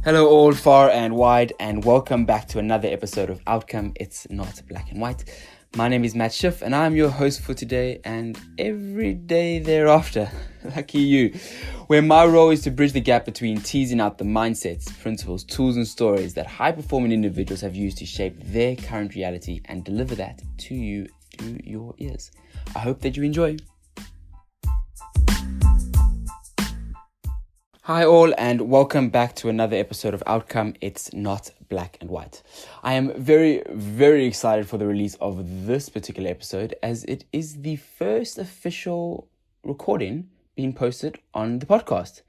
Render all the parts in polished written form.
Hello all far and wide, and welcome back to another episode of Outcome It's Not Black and White. My name is Matt Schiff and I'm your host for today and every day thereafter. Lucky you. Where my role is to bridge the gap between teasing out the mindsets, principles, tools and stories that high-performing individuals have used to shape their current reality and deliver that to you through your ears. I hope that you enjoy. Hi all and welcome back to another episode of Outcome It's Not Black and White. I am very excited for the release of this particular episode as it is the first official recording being posted on the podcast.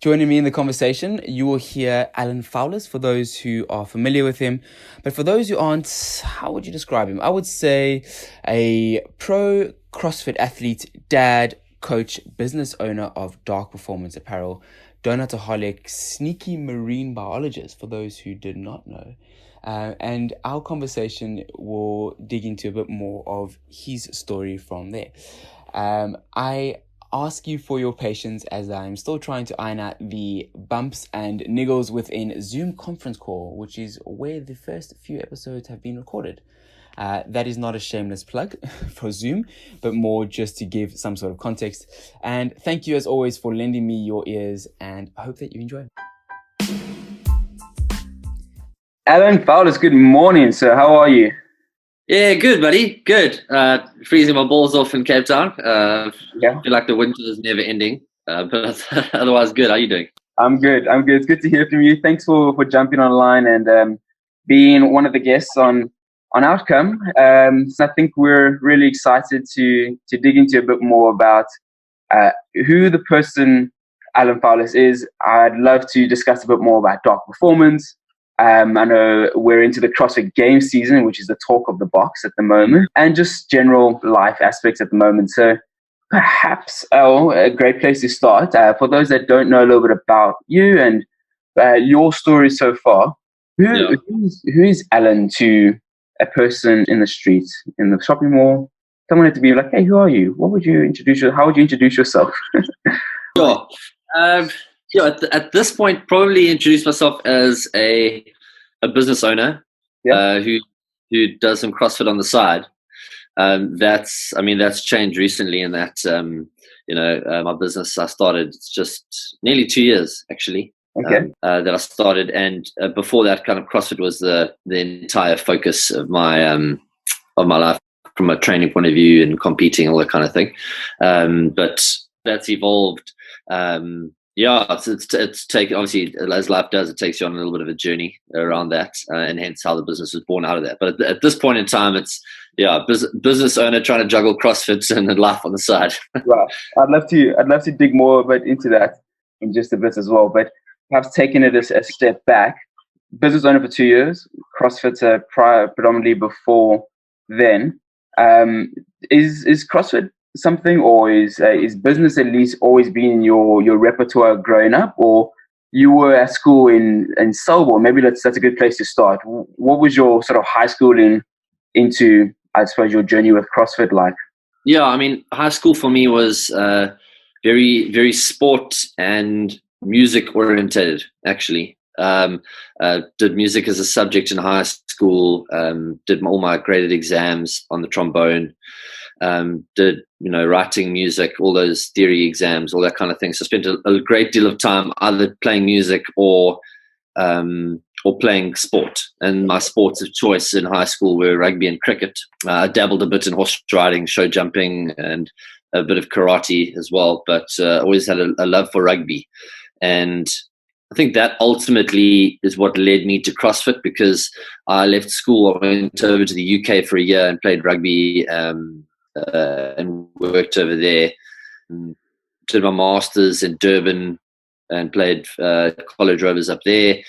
Joining me in the conversation, you will hear Alan Foulis for those who are familiar with him. But for those who aren't, how would you describe him? I would say a pro CrossFit athlete, dad, coach, business owner of Dark Performance Apparel, donutaholic, sneaky marine biologist, for those who did not know. And our conversation will dig into a bit more of his story from there. I ask you for your patience as I'm still trying to iron out the bumps and niggles within Zoom conference call, which is where the first few episodes have been recorded. That is not a shameless plug for Zoom, but more just to give some sort of context. And thank you as always for lending me your ears, and I hope that you enjoy. Alan Foulis, good morning, sir. How are you? Yeah, good, buddy. Good. Freezing my balls off in Cape Town. I feel like the winter is never ending, but otherwise good. How are you doing? I'm good. It's good to hear from you. Thanks for jumping online and being one of the guests on Outcome. So I think we're really excited to dig into a bit more about who the person Alan Foulis is. I'd love to discuss a bit more about Dark Performance. I know we're into the CrossFit game season, which is the talk of the box at the moment, and just general life aspects at the moment. So perhaps a great place to start for those that don't know a little bit about you and your story so far. Who is Alan to a person in the street, in the shopping mall? Someone had to be like, "Hey, who are you? How would you introduce yourself?" Sure. At this point, probably introduce myself as a business owner who does some CrossFit on the side. That's changed recently in that my business I started just nearly 2 years actually. Okay. That I started, and before that, kind of CrossFit was the entire focus of my life from a training point of view and competing, all that kind of thing. But that's evolved. It's taken, obviously, as life does, it takes you on a little bit of a journey around that, and hence how the business was born out of that. But at this point in time, it's business owner trying to juggle CrossFit and life on the side. Right. I'd love to dig more a bit into that in just a bit as well, but perhaps taking it a step back. Business owner for 2 years, CrossFit predominantly before then. Is CrossFit something, or is business at least always been in your repertoire growing up, or you were at school in Selborne? Maybe that's a good place to start. What was your sort of high schooling into, I suppose, your journey with CrossFit like? Yeah, I mean, high school for me was very, very sport and music oriented, actually. Did music as a subject in high school, did all my graded exams on the trombone, did writing music, all those theory exams, all that kind of thing. So I spent a great deal of time either playing music or playing sport. And my sports of choice in high school were rugby and cricket. I dabbled a bit in horse riding, show jumping, and a bit of karate as well, but always had a love for rugby. And I think that ultimately is what led me to CrossFit, because I left school, I went over to the UK for a year and played rugby and worked over there. Did my master's in Durban and played college rovers up there.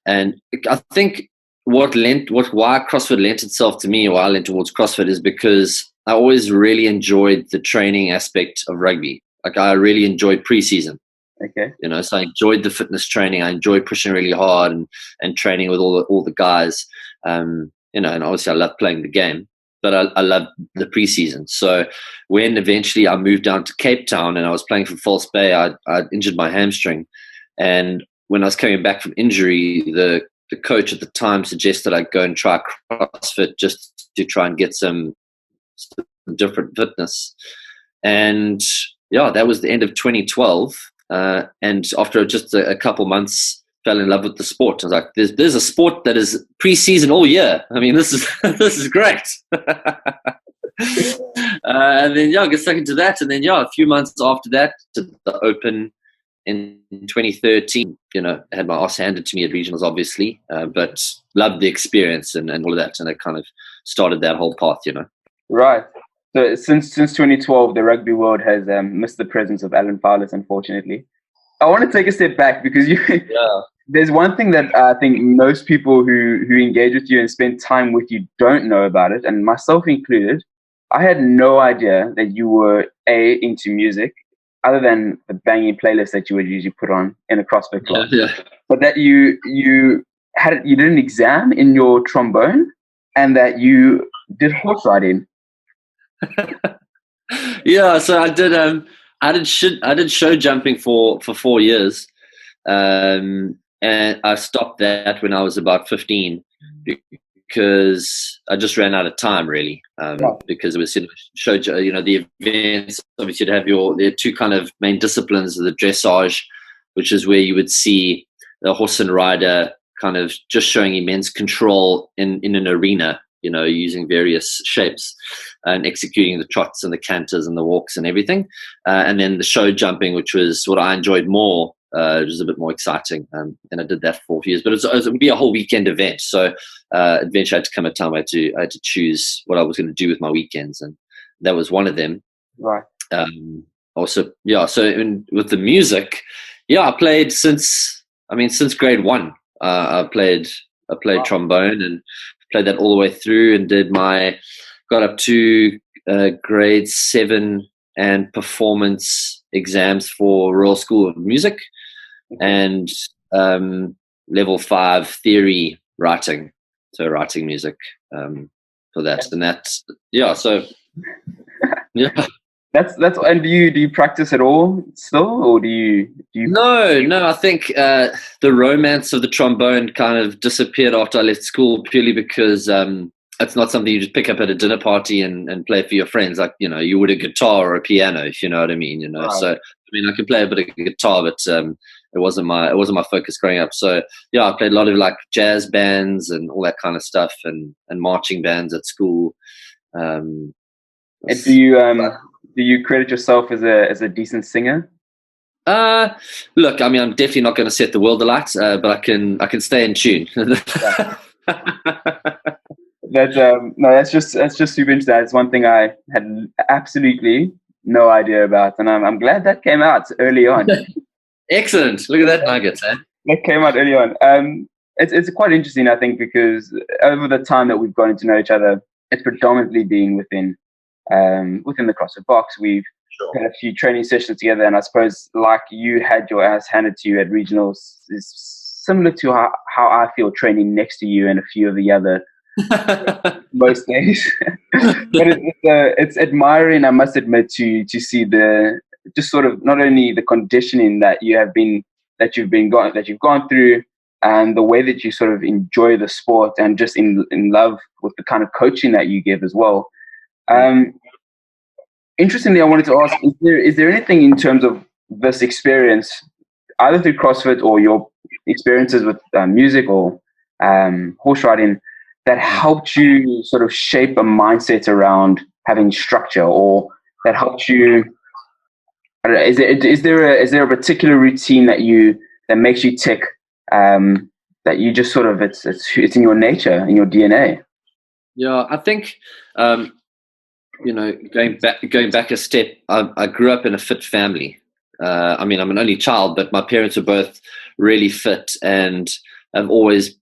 And I think why CrossFit lent itself to me, or I lent towards CrossFit, is because I always really enjoyed the training aspect of rugby. Like, I really enjoyed preseason. Okay. So I enjoyed the fitness training. I enjoyed pushing really hard and training with all the guys. And obviously I love playing the game, but I love the preseason. So when eventually I moved down to Cape Town and I was playing for False Bay, I injured my hamstring, and when I was coming back from injury, the coach at the time suggested I go and try CrossFit just to try and get some different fitness. And yeah, that was the end of 2012. And after just a couple months, fell in love with the sport. I was like, there's a sport that is pre-season all year. I mean, this is this is great. And then I get stuck into that. And then a few months after that, to the Open in 2013. I had my ass handed to me at regionals, obviously, but loved the experience and all of that. And it kind of started that whole path. Right. So since 2012, the rugby world has missed the presence of Alan Foulis, unfortunately. I want to take a step back because there's one thing that I think most people who engage with you and spend time with you don't know about it, and myself included. I had no idea that you were into music, other than the banging playlist that you would usually put on in a CrossFit class. Yeah. But that you did an exam in your trombone, and that you did horse riding. Yeah, so I did show jumping for 4 years, and I stopped that when I was about 15 because I just ran out of time, really. Because it was show, the events. Obviously, you'd have there are two kind of main disciplines: the dressage, which is where you would see the horse and rider kind of just showing immense control in an arena, using various shapes and executing the trots and the canters and the walks and everything. And then the show jumping, which was what I enjoyed more, which was a bit more exciting. And I did that for 4 years, but it would be a whole weekend event. So eventually I had to come a time I had to choose what I was going to do with my weekends. And that was one of them. Right. Also, so with the music, I played since grade 1. I played trombone and played that all the way through, and got up to grade 7 and performance exams for Royal School of Music, and level 5 theory writing, so writing music for that. And that's so yeah. That's and do you practice at all still, or do you No, I think the romance of the trombone kind of disappeared after I left school, purely because it's not something you just pick up at a dinner party and play for your friends like you would a guitar or a piano, if you know what I mean. Right. So I could play a bit of guitar, but it wasn't my focus growing up. So I played a lot of like jazz bands and all that kind of stuff, and marching bands at school. And do you credit yourself as a decent singer? Look, I'm definitely not going to set the world alight, but I can stay in tune. That's just super interesting. That's one thing I had absolutely no idea about, and I'm glad that came out early on. Excellent. Look at that nugget, eh? That came out early on. It's quite interesting, I think, because over the time that we've gotten to know each other, it's predominantly been within the CrossFit box. We've had a few training sessions together, and I suppose like you had your ass handed to you at regionals is similar to how I feel training next to you and a few of the other most days. But it's admiring, I must admit, to see the just sort of not only the conditioning that you've gone through, and the way that you sort of enjoy the sport, and just in love with the kind of coaching that you give as well. Interestingly, I wanted to ask, is there anything in terms of this experience, either through CrossFit or your experiences with music or horse riding, that helped you sort of shape a mindset around having structure, or that helped you? I don't know, is there a particular routine that makes you tick, that you just sort of it's in your nature, in your DNA? Yeah, I think going back a step, I grew up in a fit family. I'm an only child, but my parents are both really fit, and I've always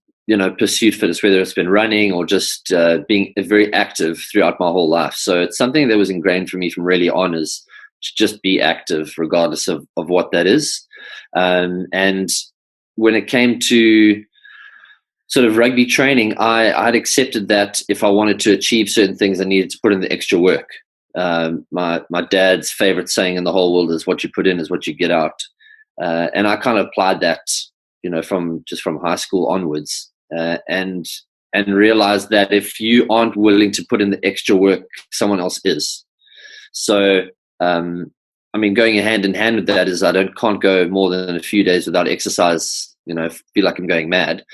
pursued fitness, whether it's been running or just being very active throughout my whole life. So it's something that was ingrained for me from really on, is to just be active regardless of what that is. And when it came to sort of rugby training, I'd accepted that if I wanted to achieve certain things, I needed to put in the extra work. My dad's favorite saying in the whole world is, what you put in is what you get out. And I kind of applied that, from high school onwards, and realize that if you aren't willing to put in the extra work, someone else is. So, going hand in hand with that is I can't go more than a few days without exercise. Feel like I'm going mad.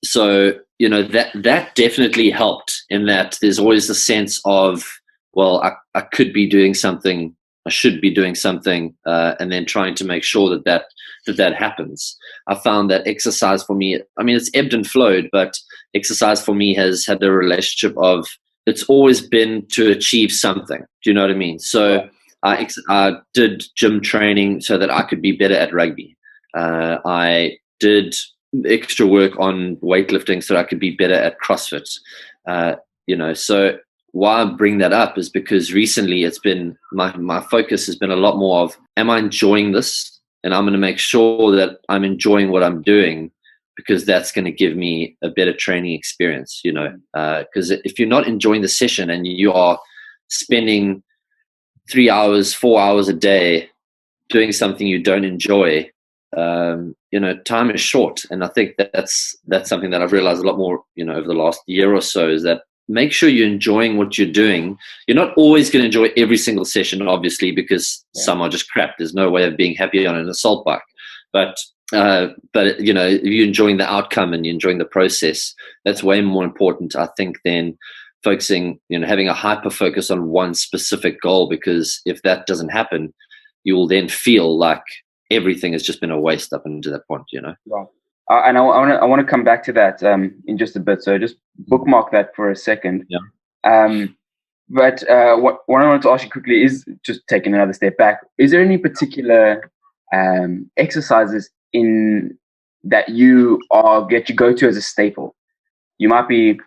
So that definitely helped, in that there's always a sense of, well, I could be doing something, I should be doing something, and then trying to make sure that happens. I found that exercise for me, it's ebbed and flowed, but exercise for me has had the relationship of, it's always been to achieve something. Do you know what I mean? So I did gym training so that I could be better at rugby. I did extra work on weightlifting so that I could be better at CrossFit. So why I bring that up is because recently it's been, my focus has been a lot more of, am I enjoying this? And I'm going to make sure that I'm enjoying what I'm doing, because that's going to give me a better training experience, because if you're not enjoying the session and you are spending 3 hours, 4 hours a day doing something you don't enjoy, time is short. And I think that's something that I've realized a lot more, over the last year or so, is that make sure you're enjoying what you're doing. You're not always going to enjoy every single session, obviously, because some are just crap. There's no way of being happy on an assault bike. But if you're enjoying the outcome and you're enjoying the process, that's way more important, I think, than focusing, having a hyper focus on one specific goal, because if that doesn't happen, you will then feel like everything has just been a waste up until that point, Right. And I want to come back to that in just a bit. So just bookmark that for a second. Yeah. But what I wanted to ask you quickly is, just taking another step back, is there any particular exercises that you go to as a staple? You might be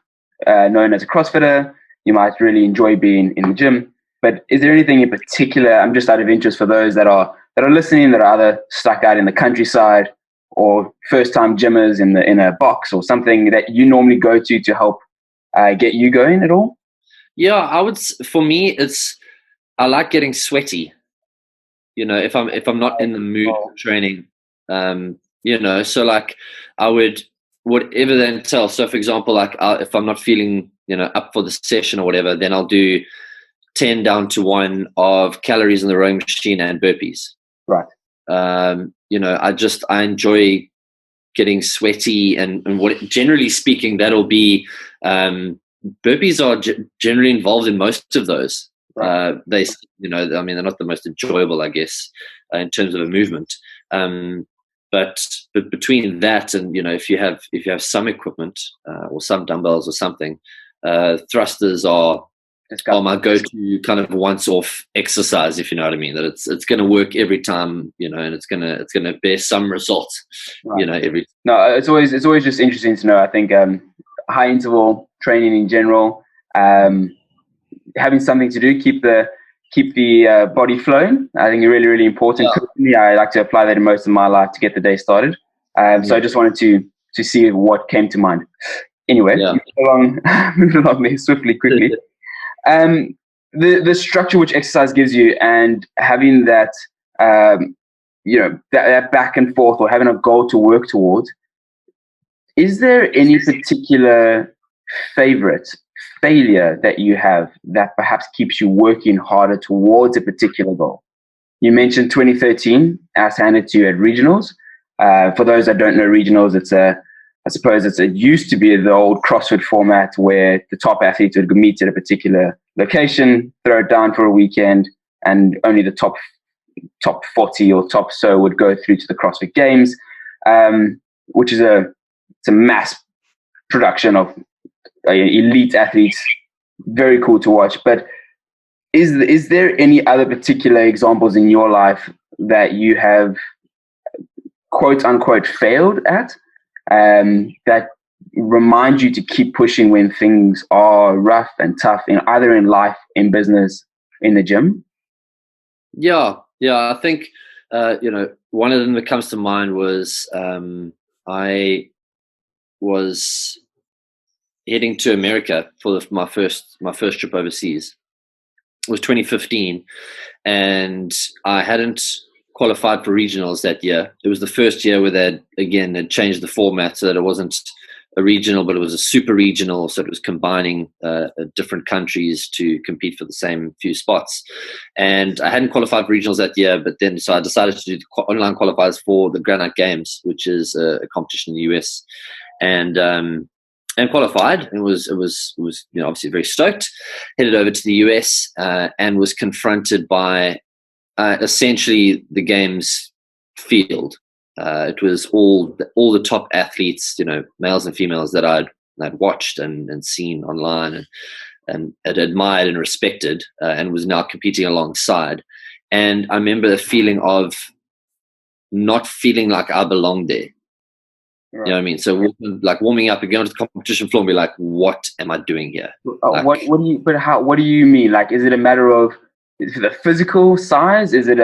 known as a CrossFitter. You might really enjoy being in the gym. But is there anything in particular? I'm just out of interest for those that are listening, that are either stuck out in the countryside or first-time gymmers in a box or something that you normally go to help get you going at all? Yeah, for me, I like getting sweaty. If I'm not in the mood for training, so like I would, whatever that entails. So for example, like if I'm not feeling, up for the session or whatever, then I'll do 10 down to 1 of calories in the rowing machine and burpees. Right. I enjoy getting sweaty, and what, generally speaking, that'll be, burpees are generally involved in most of those. Right. They're not the most enjoyable, I guess, in terms of a movement. But between that and, if you have some equipment or some dumbbells or something, thrusters are my go-to kind of once-off exercise, if you know what I mean. That it's going to work every time, and it's gonna bear some results, right. No, it's always just interesting to know. I think high interval training in general, having something to do, keep the body flowing, I think is really, really important. Yeah. Personally, I like to apply that in most of my life to get the day started. So I just wanted to see what came to mind. Anyway, moving along there swiftly, quickly. The structure which exercise gives you, and having that, that back and forth, or having a goal to work towards, is there any particular failure that you have that perhaps keeps you working harder towards a particular goal? You mentioned 2013, as handed to you at regionals. For those that don't know regionals, it used to be the old CrossFit format where the top athletes would meet at a particular location, throw it down for a weekend, and only the top 40 or top so would go through to the CrossFit Games, which is it's a mass production of elite athletes. Very cool to watch. But is there any other particular examples in your life that you have, quote unquote, failed at, that remind you to keep pushing when things are rough and tough, either in life, in business, in the gym? Yeah. I think one of them that comes to mind was I was heading to America for my first trip overseas. It was 2015, and I hadn't qualified for regionals that year. It was the first year where they'd changed the format so that it wasn't a regional, but it was a super regional. So it was combining different countries to compete for the same few spots. And I hadn't qualified for regionals that year, but then so I decided to do the online qualifiers for the Granite Games, which is a competition in the US, and qualified. And was obviously very stoked. Headed over to the US and was confronted by essentially the games field. It was all the top athletes, males and females that I'd watched and seen online and had admired and respected, and was now competing alongside. And I remember the feeling of not feeling like I belonged there. Right. You know what I mean? So warming up and going to the competition floor and be like, what am I doing here? What do you mean? Like, is it a matter of the physical size? Is it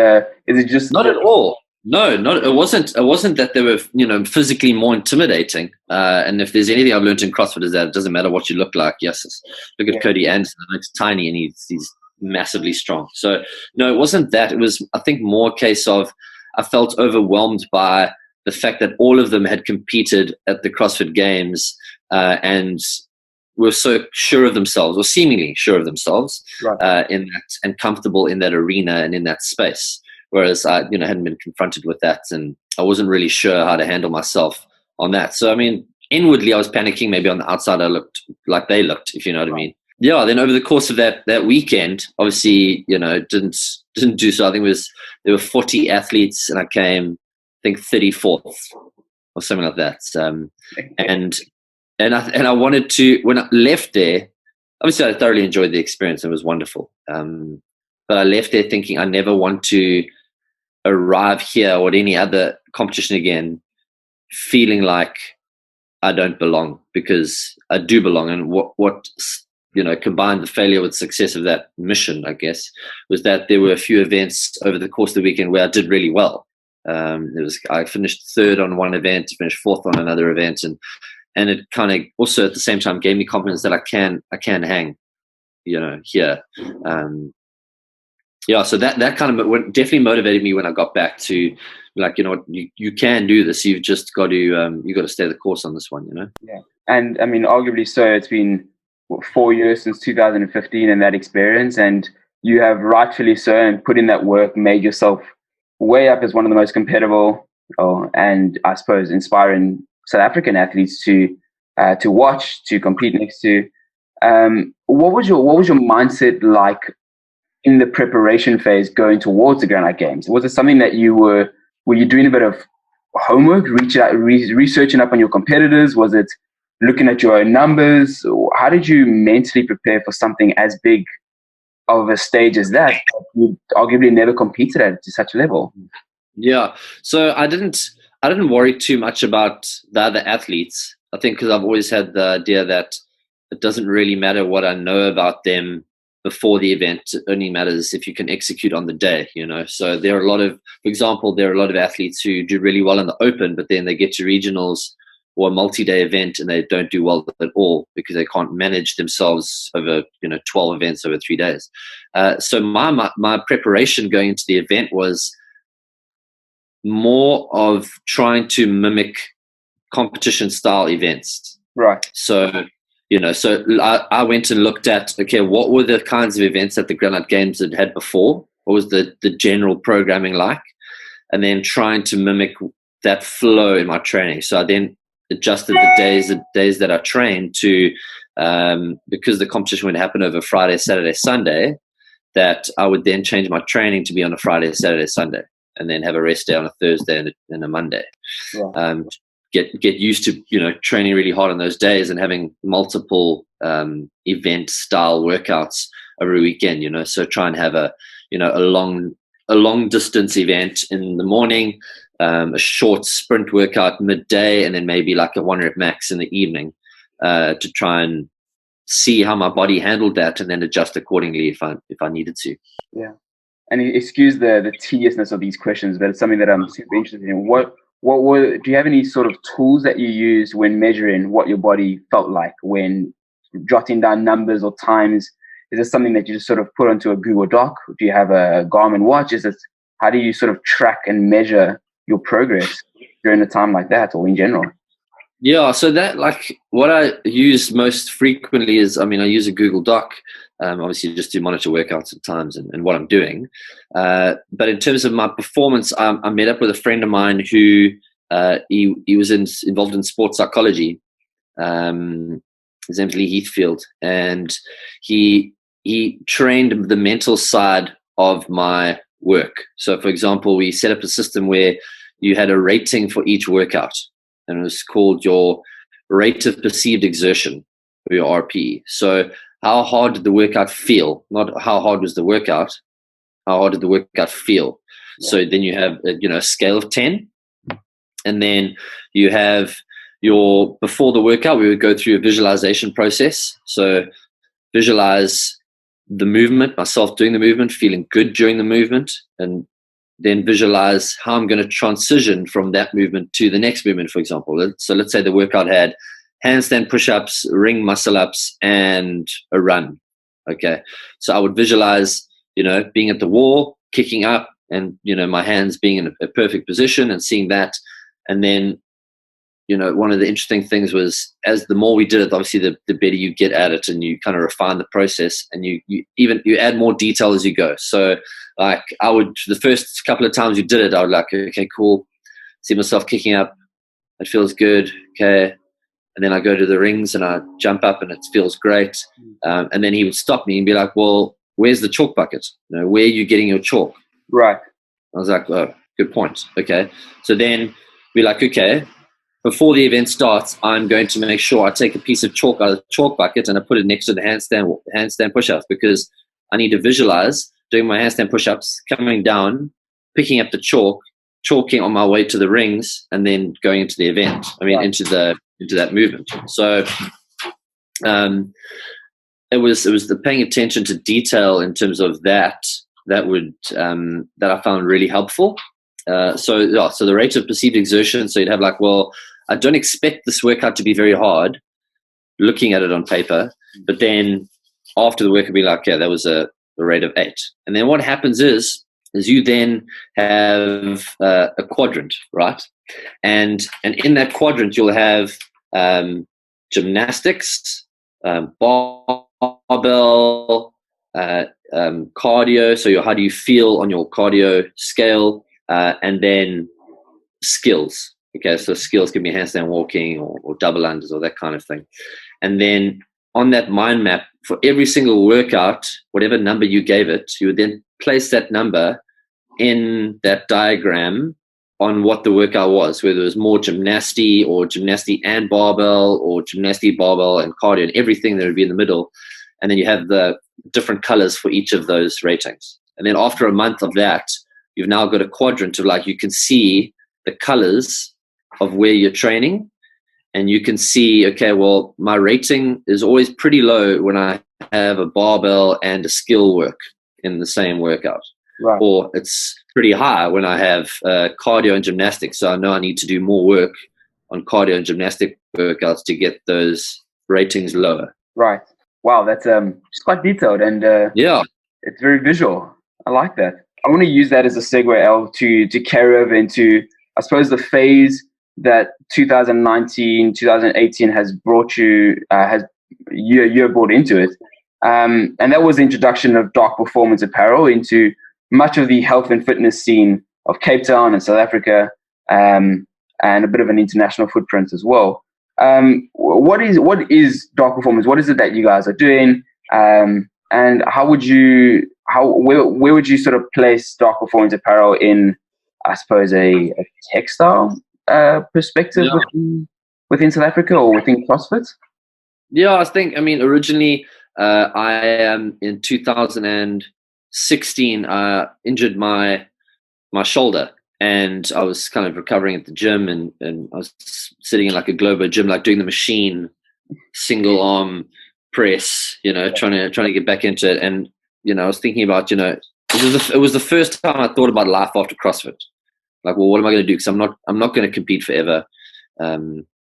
just not at all? No, it wasn't that they were, physically more intimidating. And if there's anything I've learned in CrossFit is that it doesn't matter what you look like. Yes, look at Cody Anderson. He looks tiny and he's massively strong. So no, it wasn't that. It was, I think, more a case of I felt overwhelmed by the fact that all of them had competed at the CrossFit Games and were so sure of themselves, or seemingly sure of themselves, right, in that, and comfortable in that arena and in that space. Whereas I, hadn't been confronted with that, and I wasn't really sure how to handle myself on that. So, I mean, inwardly I was panicking. Maybe on the outside I looked like they looked, if you know what I mean. Yeah. Then over the course of that weekend, obviously, didn't do so. I think there were 40 athletes, and I came, I think, 34th or something like that. And I wanted to, when I left there, obviously I thoroughly enjoyed the experience. It was wonderful. But I left there thinking I never want to arrive here or at any other competition again feeling like I don't belong, because I do belong. And what combined the failure with success of that mission, I guess, was that there were a few events over the course of the weekend where I did really well. I finished third on one event, finished fourth on another event, and it kind of also at the same time gave me confidence that I can hang, here. So that kind of definitely motivated me when I got back to, like, you can do this. You've just got to stay the course on this one, Yeah, and I mean, arguably so. It's been 4 years since 2015 and that experience, and you have rightfully so, and put in that work, made yourself way up as one of the most competitive and I suppose inspiring South African athletes to watch, to compete next to. What was your mindset like in the preparation phase going towards the Granite Games? Was it something that were you doing a bit of homework, researching up on your competitors? Was it looking at your own numbers? How did you mentally prepare for something as big of a stage as that you arguably never competed at to such a level? Yeah, so I didn't worry too much about the other athletes. I think because I've always had the idea that it doesn't really matter what I know about them before the event. It only matters if you can execute on the day, So there are for example, there are a lot of athletes who do really well in the open, but then they get to regionals or a multi-day event and they don't do well at all because they can't manage themselves over, 12 events over 3 days. So my preparation going into the event was more of trying to mimic competition style events. Right. So, I went and looked at, okay, what were the kinds of events that the Granite Games had before? What was the general programming like? And then trying to mimic that flow in my training. So I then adjusted the days that I trained to, because the competition would happen over Friday, Saturday, Sunday, that I would then change my training to be on a Friday, Saturday, Sunday, and then have a rest day on a Thursday and a Monday. Yeah. Get used to training really hard on those days and having multiple event style workouts over a weekend. So try and have a long distance event in the morning, a short sprint workout midday, and then maybe like a 1 rep max in the evening, to try and see how my body handled that and then adjust accordingly if I needed to. Yeah. And excuse the tediousness of these questions, but it's something that I'm super interested in. Do you have any sort of tools that you use when measuring what your body felt like, when jotting down numbers or times? Is this something that you just sort of put onto a Google Doc? Do you have a Garmin watch? how do you sort of track and measure your progress during a time like that, or in general? Yeah, so that, like, what I use most frequently is, I use a Google Doc, obviously just to monitor workouts at times and what I'm doing. But in terms of my performance, I met up with a friend of mine who he was involved in sports psychology. His name's Lee Heathfield, and he trained the mental side of my work. So, for example, we set up a system where you had a rating for each workout, and it was called your rate of perceived exertion, or your RPE. So how hard did the workout feel? Not how hard was the workout, how hard did the workout feel? Yeah. So then you have a scale of 10, and then you have your, before the workout, we would go through a visualization process. So visualize the movement, myself doing the movement, feeling good during the movement, and then visualize how I'm going to transition from that movement to the next movement, for example. So let's say the workout had handstand push-ups, ring muscle-ups, and a run. Okay. So I would visualize, being at the wall, kicking up, and, my hands being in a perfect position and seeing that. And then, one of the interesting things was, as the more we did it, obviously the better you get at it, and you kind of refine the process, and you add more detail as you go. So like the first couple of times you did it, I would like, okay, cool. See myself kicking up. It feels good. Okay. And then I go to the rings and I jump up and it feels great. And then he would stop me and be like, well, where's the chalk bucket? Where are you getting your chalk? Right. I was like, oh, good point. Okay. So then be like, okay, before the event starts, I'm going to make sure I take a piece of chalk out of the chalk bucket and I put it next to the handstand push-ups, because I need to visualize doing my handstand push-ups, coming down, picking up the chalking on my way to the rings, and then going into the event. Into that movement. So it was the paying attention to detail in terms of that I found really helpful. So the rate of perceived exertion. So you'd have like, well, I don't expect this workout to be very hard, looking at it on paper, but then after the work, it'd be like, yeah, that was a rate of 8. And then what happens is you then have a quadrant, right? And in that quadrant, you'll have gymnastics, barbell, cardio. So how do you feel on your cardio scale? And then skills. Okay, so skills can be handstand walking or double unders or that kind of thing. And then on that mind map, for every single workout, whatever number you gave it, you would then place that number in that diagram on what the workout was, whether it was more gymnasty or gymnasty and barbell, or gymnasty, barbell, and cardio, and everything that would be in the middle. And then you have the different colors for each of those ratings. And then after a month of that, you've now got a quadrant of, like, you can see the colors of where you're training, and you can see, okay, well, my rating is always pretty low when I have a barbell and a skill work in the same workout. Right. Or it's pretty high when I have cardio and gymnastics. So I know I need to do more work on cardio and gymnastic workouts to get those ratings lower. Right. Wow, that's it's quite detailed, and yeah, it's very visual. I like that. I want to use that as a segue, El, to carry over into, I suppose, the phase that 2019, 2018 has brought you, you're brought into it. And that was the introduction of Dark Performance Apparel into much of the health and fitness scene of Cape Town and South Africa, and a bit of an international footprint as well. What is Dark Performance? What is it that you guys are doing? And where would you sort of place Dark Performance Apparel in, I suppose, a textile perspective within South Africa or within CrossFit? Yeah, I think, originally in 2016, injured my shoulder, and I was kind of recovering at the gym, and I was sitting in like a Globo gym, like doing the machine single arm press, trying to get back into it. And, I was thinking about, it was the first time I thought about life after CrossFit. Like, well, what am I going to do? Because I'm not going to compete forever.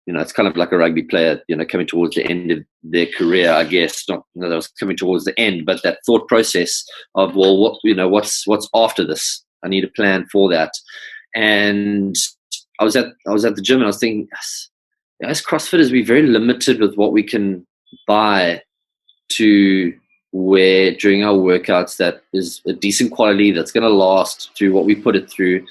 It's kind of like a rugby player, coming towards the end of their career, I guess. Not that I was coming towards the end, but that thought process of, well, what's after this? I need a plan for that. And I was at the gym and I was thinking, as CrossFitters, we're very limited with what we can buy to wear during our workouts that is a decent quality, that's going to last through what we put it through.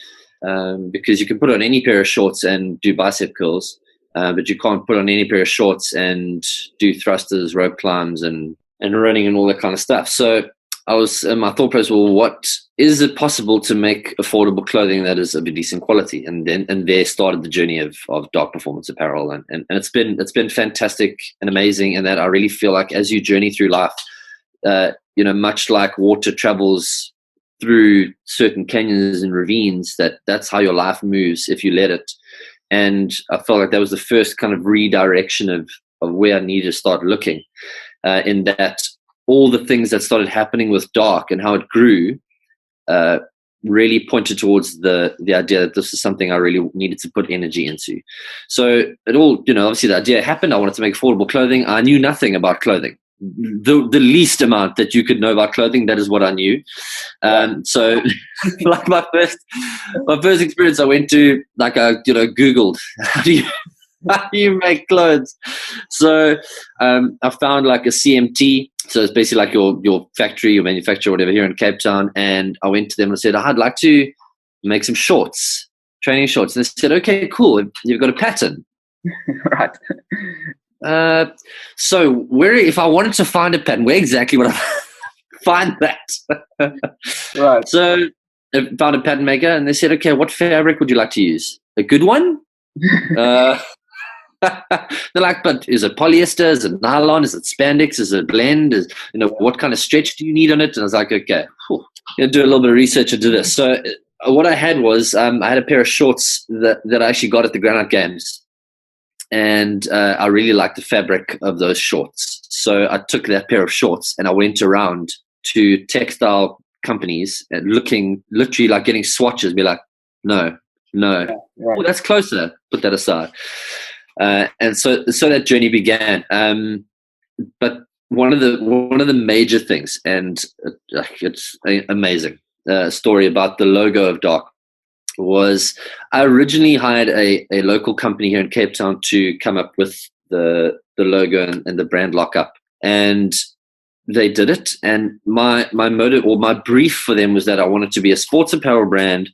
Because you can put on any pair of shorts and do bicep curls, but you can't put on any pair of shorts and do thrusters, rope climbs, and running and all that kind of stuff. So I was, my thought process, well, what is it possible to make affordable clothing that is of a decent quality? And there started the journey of Dark Performance Apparel, and it's been fantastic and amazing. And that I really feel like as you journey through life, much like water travels through certain canyons and ravines, that's how your life moves if you let it. And I felt like that was the first kind of redirection of where I needed to start looking, in that all the things that started happening with Dark and how it grew really pointed towards the idea that this is something I really needed to put energy into. So it all, obviously the idea happened. I wanted to make affordable clothing. I knew nothing about clothing. The least amount that you could know about clothing, that is what I knew. So like my first experience, I went to I Googled how do you make clothes. So I found like a CMT. So it's basically like your factory, your manufacturer, whatever, here in Cape Town. And I went to them and said, I'd like to make some shorts, training shorts. And they said, okay, cool. You've got a pattern. Right. So if I wanted to find a pattern, where exactly would I find that? Right. So I found a pattern maker and they said, okay, what fabric would you like to use? A good one? They're like, but is it polyester? Is it nylon? Is it spandex? Is it a blend? What kind of stretch do you need on it? And I was like, okay, I'm gonna do a little bit of research into this. So what I had was, I had a pair of shorts that I actually got at the Granite Games. And I really liked the fabric of those shorts. So I took that pair of shorts and I went around to textile companies and literally like getting swatches, be like, no. Yeah, right. Oh, that's closer. Put that aside. And so that journey began. But one of the major things, and it's amazing story about the logo of Dark, was I originally hired a local company here in Cape Town to come up with the logo and the brand lockup, and they did it. And my motive or my brief for them was that I wanted to be a sports apparel brand.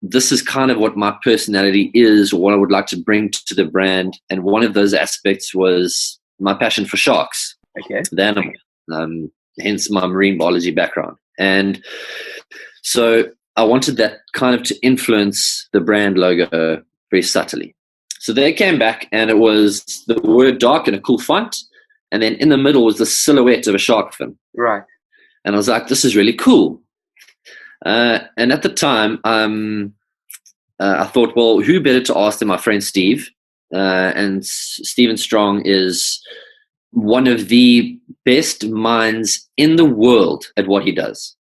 This is kind of what my personality is, or what I would like to bring to the brand. And one of those aspects was my passion for sharks, the animal, hence my marine biology background. And so I wanted that kind of to influence the brand logo very subtly. So they came back and it was the word Dark in a cool font. And then in the middle was the silhouette of a shark fin. Right. And I was like, this is really cool. And at the time, I thought, well, who better to ask than my friend Steve? And Stephen Strong is one of the best minds in the world at what he does.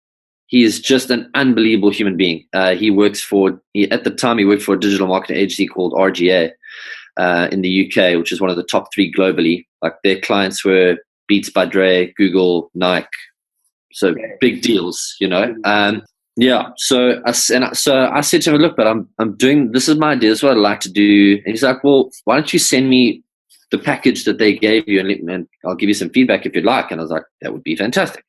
He is just an unbelievable human being. At the time, he worked for a digital marketing agency called RGA in the UK, which is one of the top 3 globally. Like their clients were Beats by Dre, Google, Nike. So big deals, Yeah. So I said to him, look, but I'm doing, this is my idea. This is what I'd like to do. And he's like, well, why don't you send me the package that they gave you and I'll give you some feedback if you'd like. And I was like, that would be fantastic.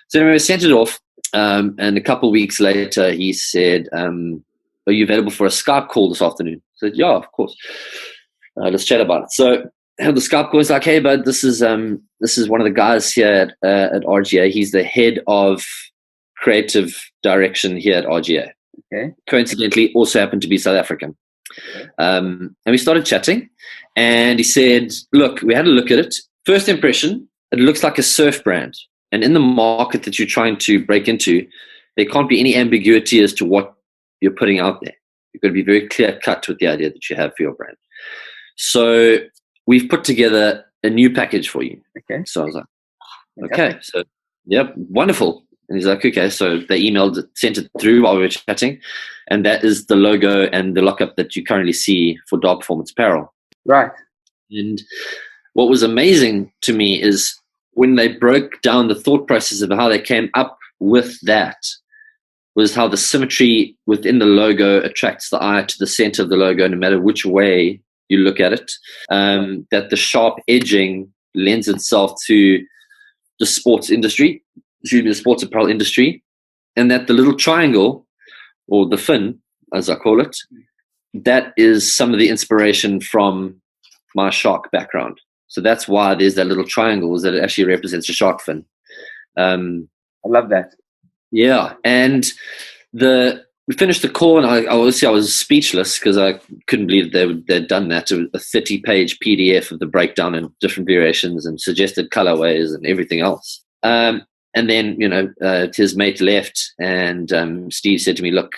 So anyway, I sent it off. And a couple of weeks later, he said, are you available for a Skype call this afternoon? I said, yeah, of course. Let's chat about it. So I had the Skype call. He's like, hey, bud, this is one of the guys here at RGA. He's the head of creative direction here at RGA. Okay. Coincidentally, also happened to be South African. Okay. And we started chatting. And he said, look, we had a look at it. First impression, it looks like a surf brand. And in the market that you're trying to break into, there can't be any ambiguity as to what you're putting out there. You've got to be very clear cut with the idea that you have for your brand. So we've put together a new package for you. Okay. So I was like, okay. So, yep, wonderful. And he's like, okay. So they sent it through while we were chatting. And that is the logo and the lockup that you currently see for Dark Performance Apparel. Right. And what was amazing to me is when they broke down the thought process of how they came up with that, was how the symmetry within the logo attracts the eye to the center of the logo, no matter which way you look at it. That the sharp edging lends itself to the sports industry, the sports apparel industry, and that the little triangle, or the fin, as I call it, that is some of the inspiration from my shark background. So that's why there's that little triangle, is that it actually represents a shark fin. I love that. Yeah, and we finished the call, and I was speechless because I couldn't believe they'd done that. It was a 30-page PDF of the breakdown and different variations and suggested colorways and everything else. And then, his mate left, and Steve said to me, look,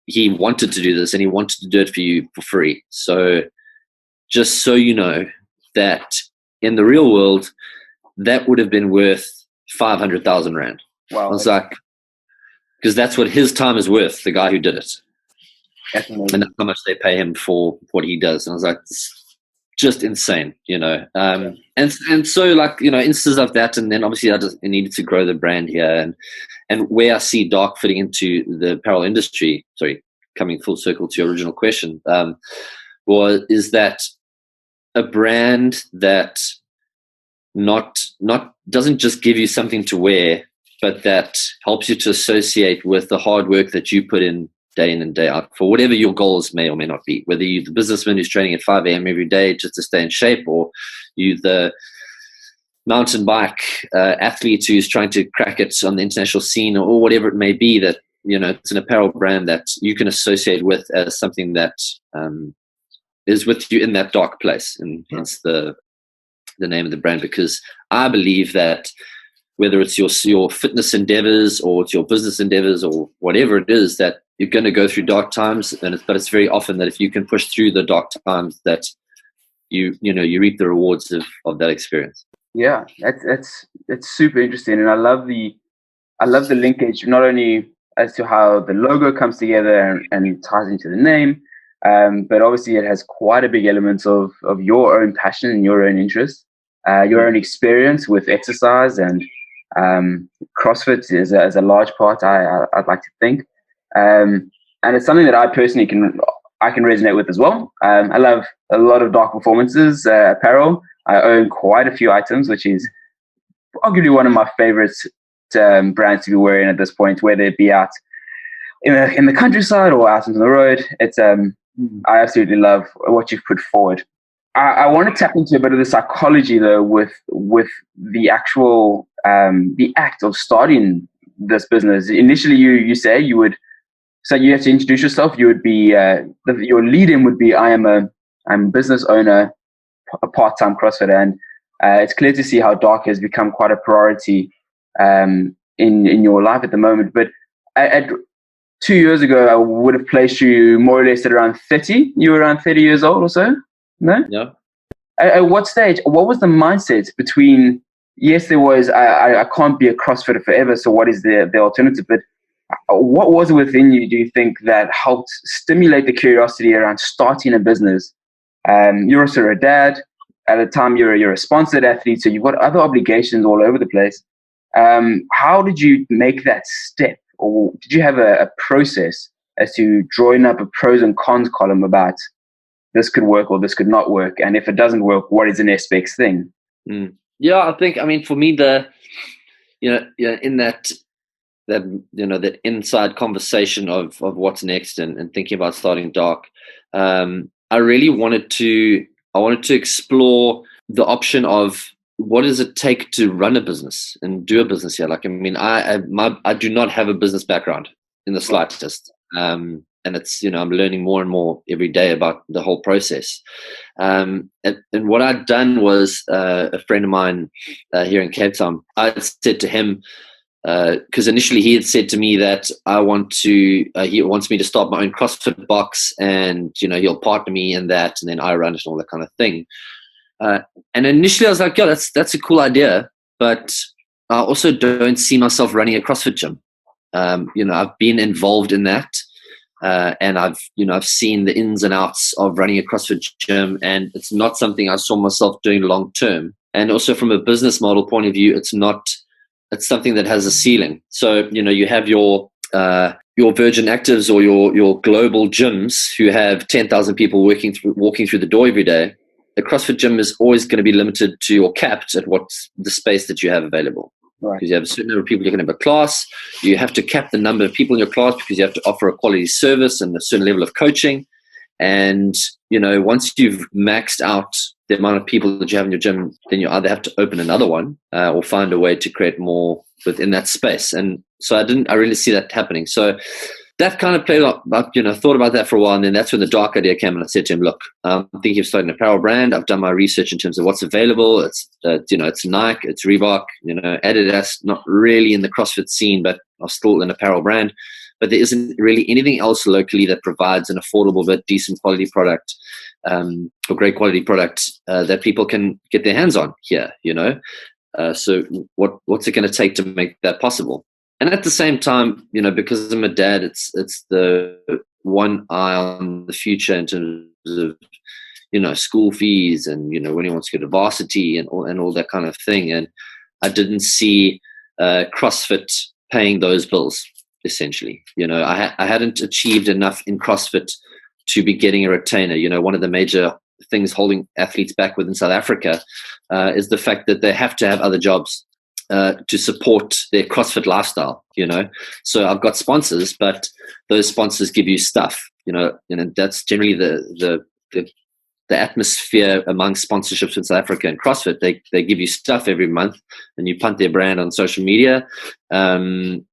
he wanted to do this, and he wanted to do it for you for free. So just so you know that in the real world, that would have been worth 500,000 Rand. Wow. I was like, because that's what his time is worth, the guy who did it. And that's how much they pay him for what he does. And I was like, it's just insane, and so, like, instances of that. And then obviously I needed to grow the brand here, and where I see Dark fitting into the apparel industry, coming full circle to your original question, is that a brand that not doesn't just give you something to wear, but that helps you to associate with the hard work that you put in and day out for whatever your goals may or may not be, whether you're the businessman who's training at 5 a.m. every day just to stay in shape, or you the mountain bike athlete who's trying to crack it on the international scene, or whatever it may be, that it's an apparel brand that you can associate with as something that is with you in that dark place, and hence the name of the brand. Because I believe that whether it's your fitness endeavors or it's your business endeavors or whatever it is, that you're going to go through dark times, but it's very often that if you can push through the dark times, that you reap the rewards of that experience. Yeah, that's super interesting, and I love the linkage, not only as to how the logo comes together and ties into the name, but obviously it has quite a big element of your own passion and your own interest, your own experience with exercise, and CrossFit is a large part. I'd like to think, and it's something that I personally can resonate with as well. I love a lot of Dark Performance's apparel. I own quite a few items, which is arguably one of my favorite brands to be wearing at this point, whether it be out in the countryside or out on the road. It's I absolutely love what you've put forward. I want to tap into a bit of the psychology, though, with the actual the act of starting this business. Initially, you say you would, so you have to introduce yourself. You would be your lead-in would be, I'm a business owner, a part-time CrossFitter, and it's clear to see how Dark has become quite a priority in your life at the moment. But at 2 years ago, I would have placed you more or less at around 30. You were around 30 years old or so, no? Yeah. At what stage? What was the mindset between? Yes, there was. I can't be a CrossFitter forever. So what is the alternative? But what was it within you, do you think, that helped stimulate the curiosity around starting a business? You're also a dad. At the time, you're a sponsored athlete, so you've got other obligations all over the place. How did you make that step? Or did you have a process as to drawing up a pros and cons column about this could work or this could not work? And if it doesn't work, what is the next best thing? Yeah, I think, for me, in that inside conversation of what's next and thinking about starting Dark, I really wanted to explore the option of what does it take to run a business and do a business here. I do not have a business background in the slightest, and it's I'm learning more and more every day about the whole process. And what I'd done was a friend of mine here in Cape Town. I said to him, because initially he had said to me that he wants me to start my own CrossFit box, and he'll partner me in that, and then I run it and all that kind of thing. And initially I was like, yeah, that's a cool idea, but I also don't see myself running a CrossFit gym. I've been involved in that, and I've seen the ins and outs of running a CrossFit gym, and it's not something I saw myself doing long term. And also from a business model point of view, it's something that has a ceiling. So, you have your your Virgin Actives or your global gyms who have 10,000 people walking through the door every day, a CrossFit gym is always going to be limited to or capped at what's the space that you have available. Right. Because you have a certain number of people you can have a class. You have to cap the number of people in your class because you have to offer a quality service and a certain level of coaching. And, once you've maxed out the amount of people that you have in your gym, then you either have to open another one or find a way to create more within that space. And so I really see that happening. So that kind of played up, thought about that for a while. And then that's when the Dark idea came. And I said to him, look, I'm thinking of starting an apparel brand. I've done my research in terms of what's available. It's, it's Nike, it's Reebok, Adidas, not really in the CrossFit scene, but are still an apparel brand. But there isn't really anything else locally that provides an affordable but decent quality product or great quality product that people can get their hands on here, So what's it going to take to make that possible? And at the same time, because I'm a dad, it's the one eye on the future in terms of, school fees and, when he wants to go to varsity and all that kind of thing. And I didn't see CrossFit paying those bills. Essentially, I hadn't achieved enough in CrossFit to be getting a retainer. One of the major things holding athletes back within South Africa is the fact that they have to have other jobs to support their CrossFit lifestyle. So I've got sponsors, but those sponsors give you stuff. And that's generally the atmosphere among sponsorships in South Africa and CrossFit. They give you stuff every month, and you punt their brand on social media, and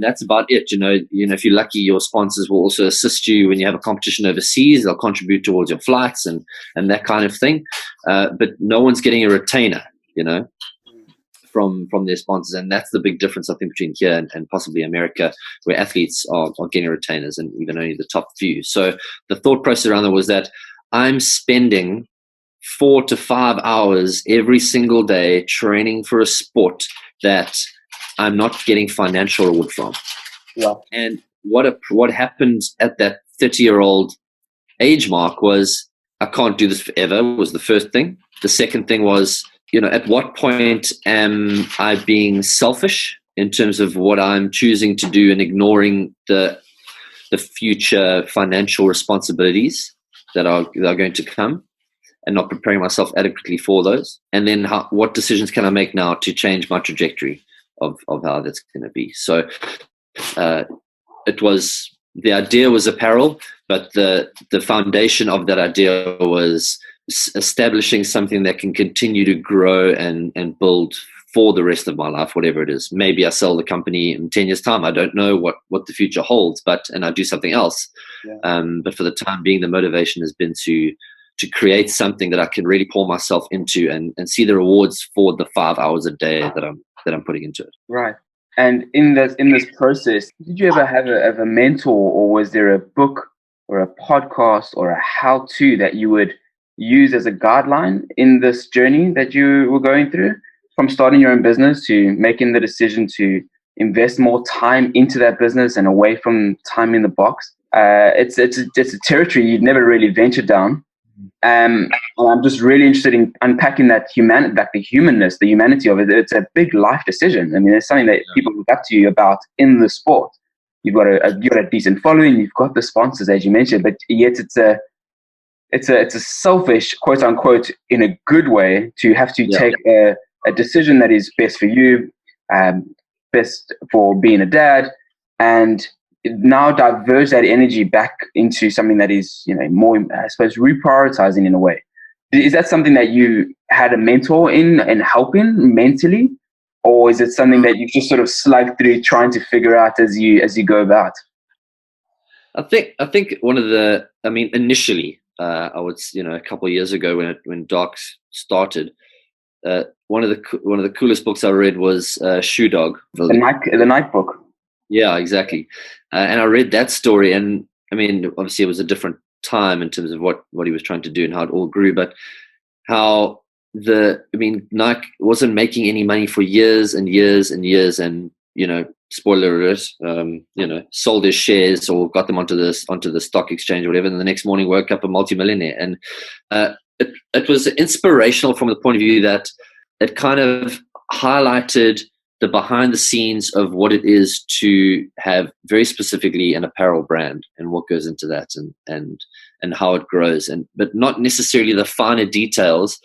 that's about it. If you're lucky, your sponsors will also assist you when you have a competition overseas. They'll contribute towards your flights and that kind of thing. But no one's getting a retainer, from their sponsors, and that's the big difference I think between here and possibly America, where athletes are getting retainers, and even only the top few. So the thought process around it was that I'm spending 4 to 5 hours every single day training for a sport that I'm not getting financial reward from. Yeah. And what happened at that 30-year-old age mark was, I can't do this forever, was the first thing. The second thing was, at what point am I being selfish in terms of what I'm choosing to do and ignoring the future financial responsibilities that are going to come, and not preparing myself adequately for those? And then what decisions can I make now to change my trajectory of how that's going to be? So the idea was apparel, but the foundation of that idea was establishing something that can continue to grow and build for the rest of my life, whatever it is. Maybe I sell the company in 10 years' time. I don't know what the future holds, and I do something else. Yeah. But for the time being, the motivation has been to create something that I can really pour myself into and see the rewards for the 5 hours a day that I'm putting into it. Right. And in this process, did you ever have a mentor, or was there a book or a podcast or a how-to that you would use as a guideline in this journey that you were going through, from starting your own business to making the decision to invest more time into that business and away from time in the box? It's a territory you'd never really ventured down. And I'm just really interested in unpacking the humanness, the humanity of it. It's a big life decision. I mean, it's something that people look up to you about in the sport. You've got a decent following, you've got the sponsors, as you mentioned, but yet it's a selfish, quote unquote, in a good way, to have to take a decision that is best for you, best for being a dad, and now diverge that energy back into something that is, more, I suppose, reprioritizing in a way. Is that something that you had a mentor in and helping mentally, or is it something that you just sort of slugged through trying to figure out as you go about? I think initially, I would, a couple of years ago when Dark started, one of the coolest books I read was Shoe Dog, the Nike book. Yeah, exactly. And I read that story, and I mean, obviously it was a different time in terms of what he was trying to do and how it all grew, but how Nike wasn't making any money for years and years and years, and spoiler alert, sold his shares or got them onto the stock exchange or whatever, and the next morning woke up a multimillionaire. And it was inspirational from the point of view that it kind of highlighted the behind the scenes of what it is to have very specifically an apparel brand and what goes into that and how it grows, but not necessarily the finer details,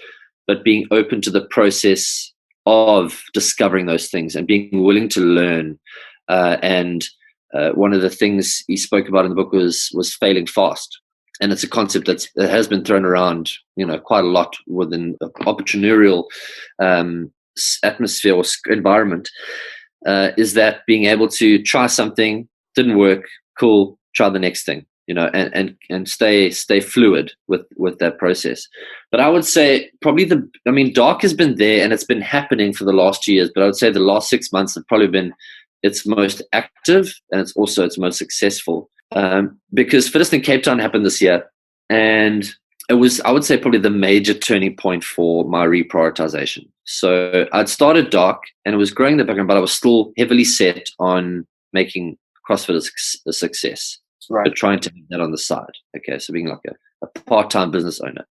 but being open to the process of discovering those things and being willing to learn. And one of the things he spoke about in the book was failing fast. And it's a concept that has been thrown around, quite a lot within entrepreneurial atmosphere or environment, is that being able to try something, didn't work, cool, try the next thing, and stay fluid with that process. But I would say probably Dark has been there and it's been happening for the last 2 years, but I would say the last 6 months have probably been its most active, and it's also its most successful. Because Fittest in Cape Town happened this year, and it was, I would say, probably the major turning point for my reprioritization. So I'd started Dark, and it was growing in the background, but I was still heavily set on making CrossFit a success, right, but trying to have that on the side. Okay, so being like a part-time business owner.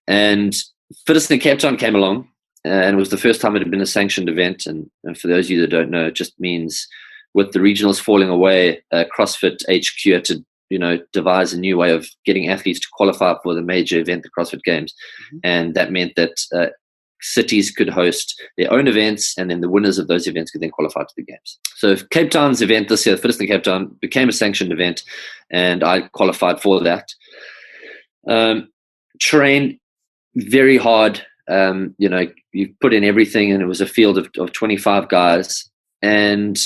And Fittest in Cape Town came along, and it was the first time it had been a sanctioned event. And for those of you that don't know, it just means with the regionals falling away, CrossFit HQ had to, devise a new way of getting athletes to qualify for the major event, the CrossFit Games. Mm-hmm. And that meant that cities could host their own events, and then the winners of those events could then qualify to the Games. So Cape Town's event this year, Fittest in Cape Town, became a sanctioned event, and I qualified for that. Trained very hard. You put in everything, and it was a field of 25 guys, and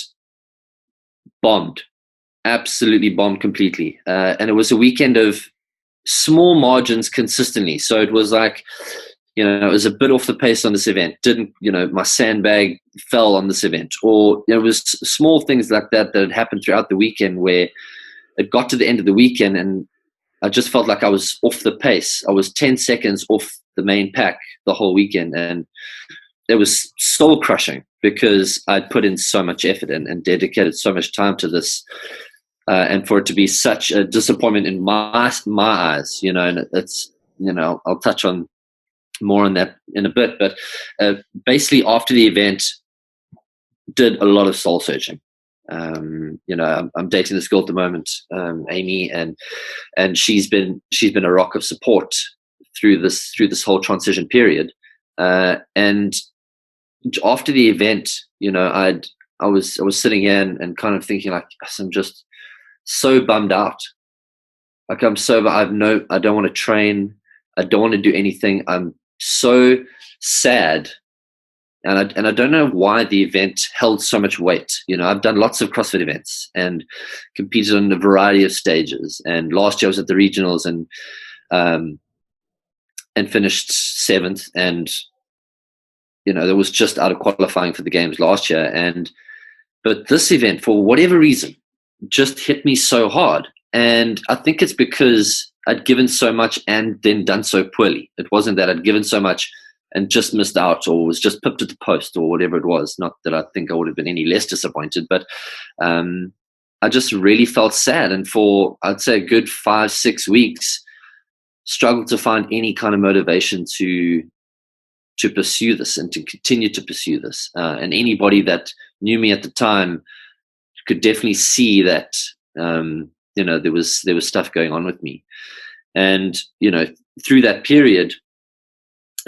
absolutely bombed completely. And it was a weekend of small margins consistently. So it was like, it was a bit off the pace on this event. My sandbag fell on this event, or it was small things like that had happened throughout the weekend where it got to the end of the weekend and I just felt like I was off the pace. I was 10 seconds off the main pack the whole weekend. And it was soul crushing because I'd put in so much effort and dedicated so much time to this. And for it to be such a disappointment in my eyes, and it's, I'll touch on more on that in a bit. But basically after the event, did a lot of soul searching. I'm dating this girl at the moment, Amy, and she's been a rock of support through this whole transition period. And after the event, I was sitting here and kind of thinking like, I'm just so bummed out. Like I'm sober. I don't want to train. I don't want to do anything. I'm so sad. And I don't know why the event held so much weight. I've done lots of CrossFit events and competed on a variety of stages. And last year I was at the regionals and finished 7th. And there was just out of qualifying for the Games last year. But this event, for whatever reason, just hit me so hard. And I think it's because I'd given so much and then done so poorly. It wasn't that I'd given so much and just missed out or was just pipped at the post or whatever it was. Not that I think I would have been any less disappointed, but I just really felt sad. And for, I'd say, a good 5-6 weeks, struggled to find any kind of motivation to pursue this and to continue to pursue this. And anybody that knew me at the time could definitely see that, there was stuff going on with me. And, through that period,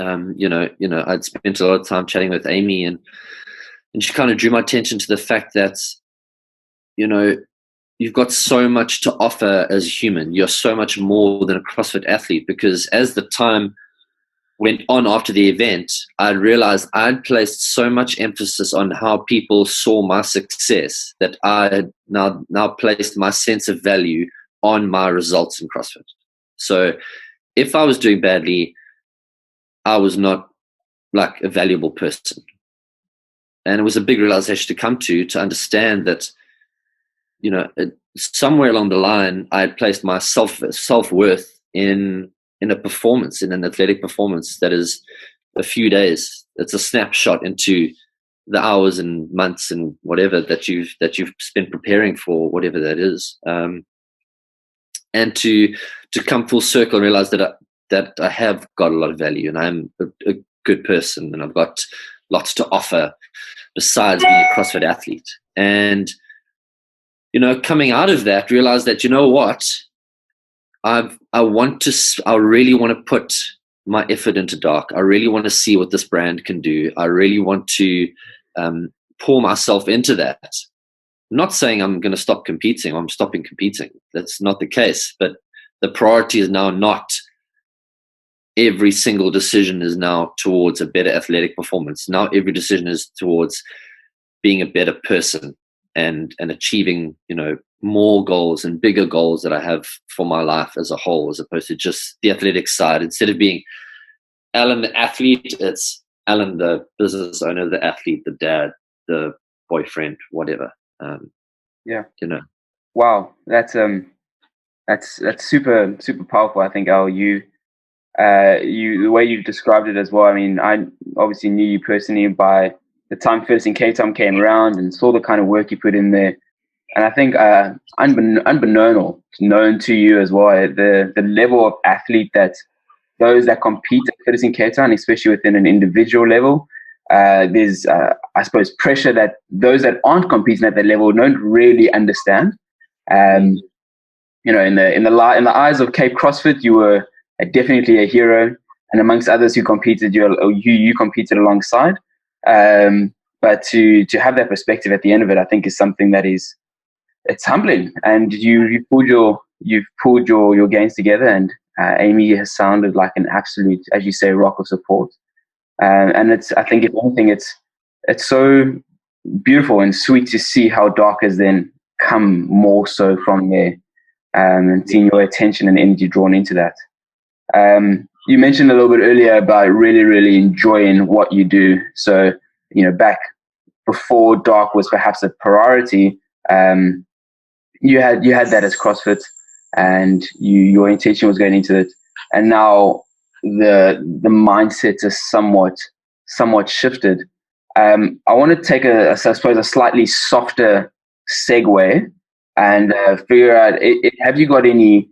I'd spent a lot of time chatting with Amy and she kind of drew my attention to the fact that, you've got so much to offer as a human. You're so much more than a CrossFit athlete, because as the time went on after the event, I realized I'd placed so much emphasis on how people saw my success that I had now placed my sense of value on my results in CrossFit. So if I was doing badly, I was not like a valuable person. And it was a big realization to come to understand that, somewhere along the line, I had placed my self-worth in a performance, in an athletic performance that is a few days. It's a snapshot into the hours and months and whatever that you've spent preparing for whatever that is. And to come full circle and realize that I have got a lot of value and I'm a good person and I've got lots to offer besides being a CrossFit athlete. And, coming out of that, realized that, what, I really want to put my effort into Dark. I really want to see what this brand can do. I really want to pour myself into that. I'm not saying I'm going to stop competing. I'm stopping competing. That's not the case. But the priority is now not every single decision is now towards a better athletic performance. Now every decision is towards being a better person and achieving, more goals and bigger goals that I have for my life as a whole, as opposed to just the athletic side. Instead of being Alan the athlete, it's Alan the business owner, the athlete, the dad, the boyfriend, whatever. Wow, that's super super powerful. I think, Al, you the way you described it as well. I mean, I obviously knew you personally by the time Foulis in Cape Town came around and saw the kind of work you put in there. And I think known to you as well, the level of athlete that those that compete at Foulis in Cape Town, especially within an individual level, there's I suppose pressure that those that aren't competing at that level don't really understand. In the eyes of Cape CrossFit, you were definitely a hero, and amongst others who competed, you competed alongside. But to have that perspective at the end of it, I think is something that it's humbling. And you've pulled your gains together, and Amy has sounded like an absolute, as you say, rock of support. And I think if anything, it's so beautiful and sweet to see how Dark has then come more so from there, and seeing your attention and energy drawn into that. You mentioned a little bit earlier about really, really enjoying what you do. So, back before Dark was perhaps a priority, you had that as CrossFit, and your intention was going into it. And now the mindset is somewhat shifted. I want to take I suppose a slightly softer segue and figure out, have you got any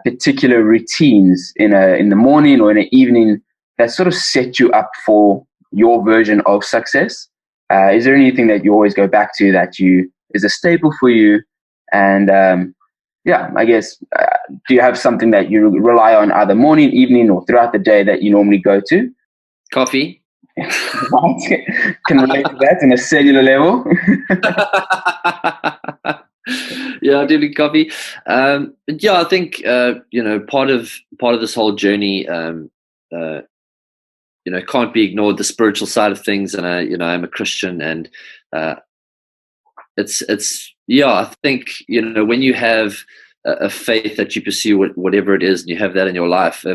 particular routines in the morning or in the evening that sort of set you up for your version of success? Is there anything that you always go back to that is a staple for you? And I guess, do you have something that you rely on either morning, evening, or throughout the day that you normally go to? Coffee. Can relate to that in a cellular level. Yeah, definitely coffee. I think part of this whole journey, can't be ignored, the spiritual side of things. And I'm a Christian, and I think when you have a faith that you pursue, whatever it is, and you have that in your life,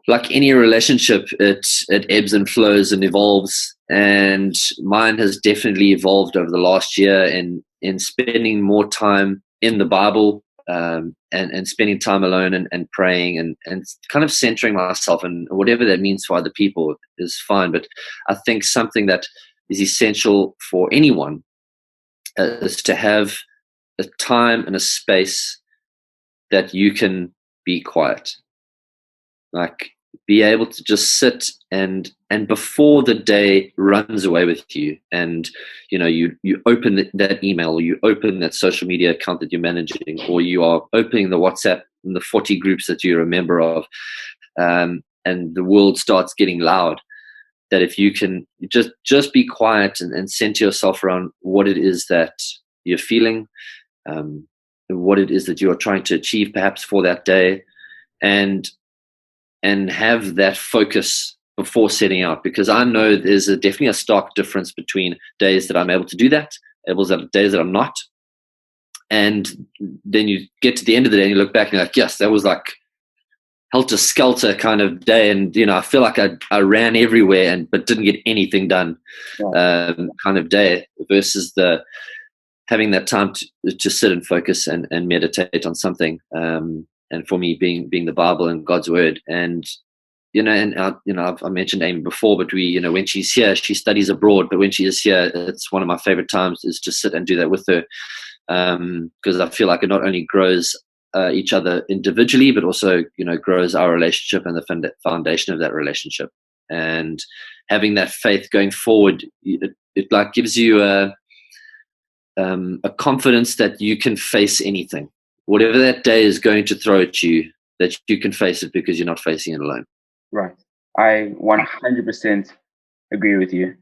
like any relationship, it ebbs and flows and evolves. And mine has definitely evolved over the last year in spending more time in the Bible, and spending time alone and praying and kind of centering myself, and whatever that means for other people is fine. But I think something that is essential for anyone is to have a time and a space that you can be quiet, like be able to just sit and before the day runs away with you, and you open that email, or you open that social media account that you're managing, or you are opening the WhatsApp and the 40 groups that you're a member of, and the world starts getting loud, that if you can just be quiet and center yourself around what it is that you're feeling, what it is that you are trying to achieve perhaps for that day, and have that focus before setting out. Because I know there's definitely a stark difference between days that I'm able to do that, days that I'm not. And then you get to the end of the day and you look back and you're like, yes, that was like helter-skelter kind of day, and I feel like I ran everywhere but didn't get anything done, kind of day, versus having that time to sit and focus and meditate on something. And for me, being the Bible and God's word. And I mentioned Amy before, but when she's here, she studies abroad, but when she is here, it's one of my favorite times is to sit and do that with her, because I feel like it not only grows each other individually, but also grows our relationship and the foundation of that relationship. and having that faith going forward, it like gives you a confidence that you can face anything, whatever that day is going to throw at you, that you can face it because you're not facing it alone. Right. I 100% agree with you.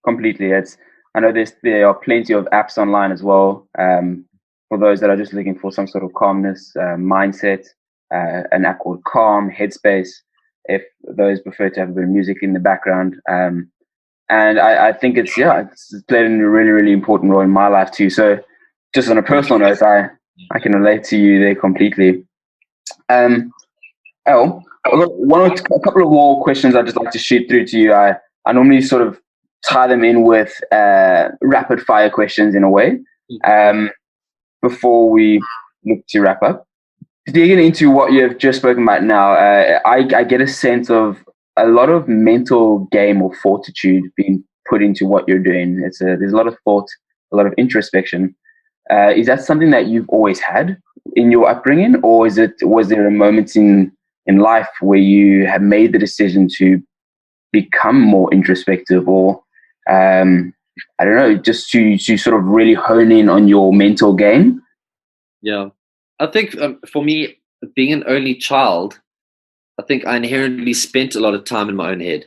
Completely. I know there are plenty of apps online as well. For those that are just looking for some sort of calmness, mindset, an app called Calm, Headspace, if those prefer to have a bit of music in the background. And I think it's played a really, really important role in my life too. So just on a personal note, I can relate to you there completely. I've got a couple of more questions I'd just like to shoot through to you. I normally sort of tie them in with rapid fire questions in a way before we look to wrap up. Digging into what you have just spoken about now, I get a sense of a lot of mental game or fortitude being put into what you're doing. There's a lot of thought, a lot of introspection. Is that something that you've always had in your upbringing, or was there a moment in life where you have made the decision to become more introspective, or I don't know, just to sort of really hone in on your mental game? Yeah, I think for me, being an only child, I think I inherently spent a lot of time in my own head.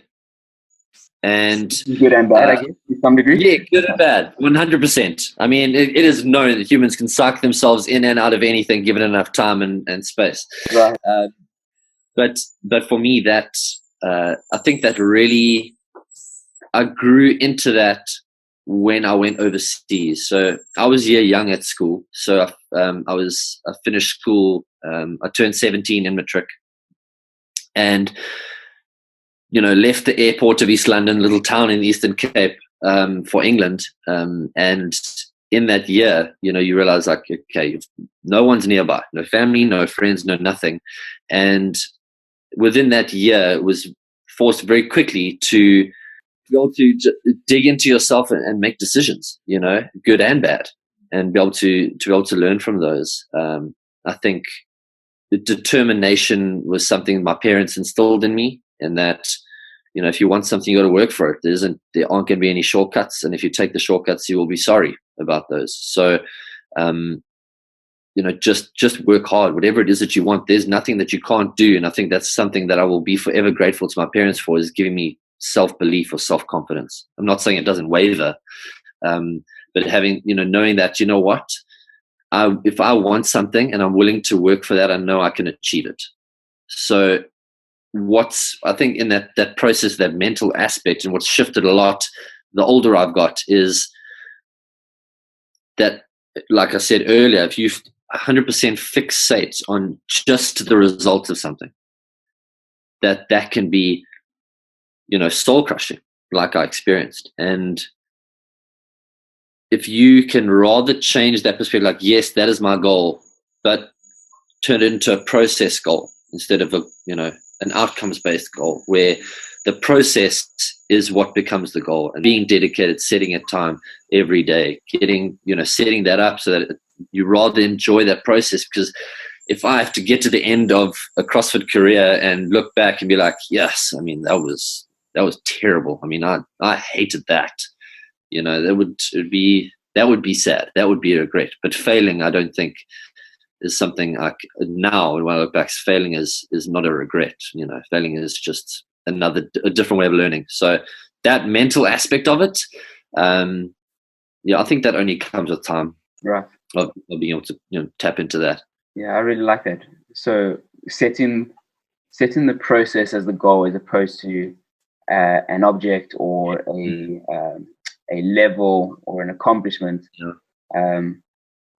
And good and bad, I guess, to some degree. Yeah, good and bad, 100%. I mean, it is known that humans can psych themselves in and out of anything given enough time and space. Right. But for me, that I think that really, I grew into that when I went overseas. So I was young at school. So I finished school. I turned 17 in matric, and left the airport of East London, little town in the Eastern Cape, for England. And in that year, you realize, like, okay, no one's nearby, no family, no friends, no nothing. And within that year, was forced very quickly to be able to dig into yourself and make decisions, good and bad, and be able to learn from those. I think the determination was something my parents instilled in me, and that, if you want something, you got to work for it. There aren't going to be any shortcuts. And if you take the shortcuts, you will be sorry about those. So, just work hard, whatever it is that you want. There's nothing that you can't do. And I think that's something that I will be forever grateful to my parents for, is giving me self-belief or self-confidence. I'm not saying it doesn't waver, but having, knowing that, what, if I want something and I'm willing to work for that, I know I can achieve it. So I think in that process, that mental aspect, and what's shifted a lot the older I've got, is that, like I said earlier, if you 100% fixate on just the result of something, that can be, soul crushing, like I experienced. And if you can rather change that perspective, like, yes, that is my goal, but turn it into a process goal instead of an outcomes-based goal, where the process is what becomes the goal, and being dedicated, setting a time every day, setting that up so that you rather enjoy that process. Because if I have to get to the end of a CrossFit career and look back and be like, yes, I mean, that was terrible. I mean, I hated that. That would be sad. That would be a regret. But failing, I don't think, is something now, when I look back, failing is not a regret. Failing is just a different way of learning. So that mental aspect of it, I think that only comes with time. Right. Of being able to tap into that. Yeah, I really like that. So setting the process as the goal, as opposed to an object or a level or an accomplishment. Yeah.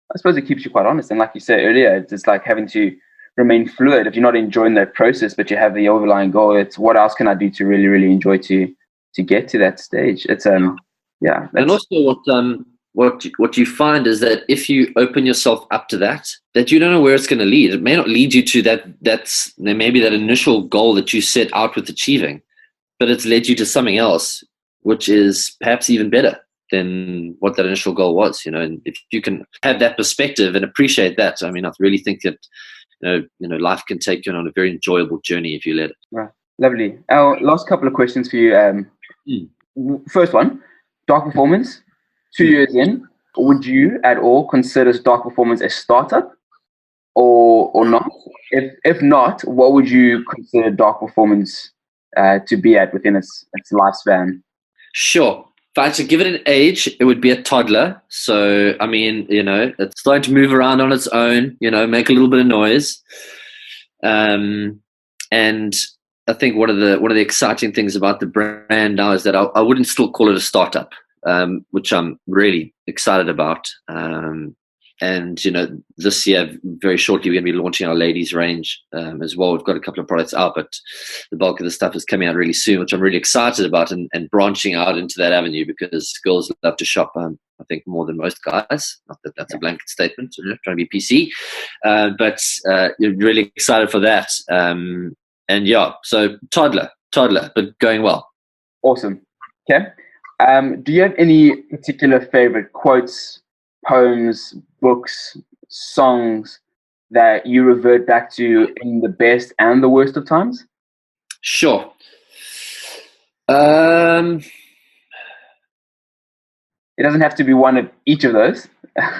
I suppose it keeps you quite honest. And like you said earlier, it's like having to remain fluid. If you're not enjoying that process, but you have the overlying goal, it's what else can I do to really, really enjoy to get to that stage? It's yeah. And also what you find is that if you open yourself up to that you don't know where it's going to lead. It may not lead you to that's maybe that initial goal that you set out with achieving, but it's led you to something else, which is perhaps even better than what that initial goal was. And if you can have that perspective and appreciate that, I mean, I really think that life can take you on a very enjoyable journey if you let it. Right. Lovely. Our last couple of questions for you. First one, Dark Performance. 2 years in, would you at all consider Dark Performance a startup or not? If not, what would you consider Dark Performance to be at within its lifespan? Sure. If I had to give it an age, it would be a toddler. So, I mean, it's starting to move around on its own, make a little bit of noise. And I think one of the exciting things about the brand now is that I wouldn't still call it a startup, which I'm really excited about. And this year, very shortly, we're going to be launching our ladies range as well. We've got a couple of products out, but the bulk of the stuff is coming out really soon, which I'm really excited about, and branching out into that avenue, because girls love to shop, I think, more than most guys. Not that that's a blanket statement, trying to be PC, but you're really excited for that. And yeah, so toddler, but going well. Awesome. Okay. Do you have any particular favorite quotes, poems, books, songs that you revert back to in the best and the worst of times? Sure. It doesn't have to be one of each of those.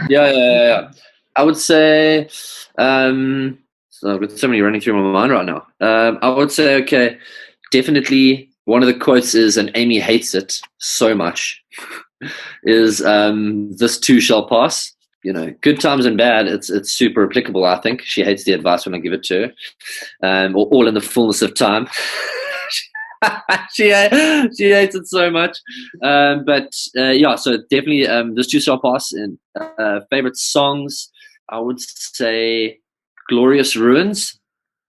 Yeah. I would say, so I've got so many running through my mind right now. I would say, okay, definitely one of the quotes is, and Amy hates it so much, is this too shall pass. Good times and bad, it's super applicable, I think. She hates the advice when I give it to her. Or all in the fullness of time. she hates it so much. But so definitely this too shall pass. And favorite songs, I would say Glorious Ruins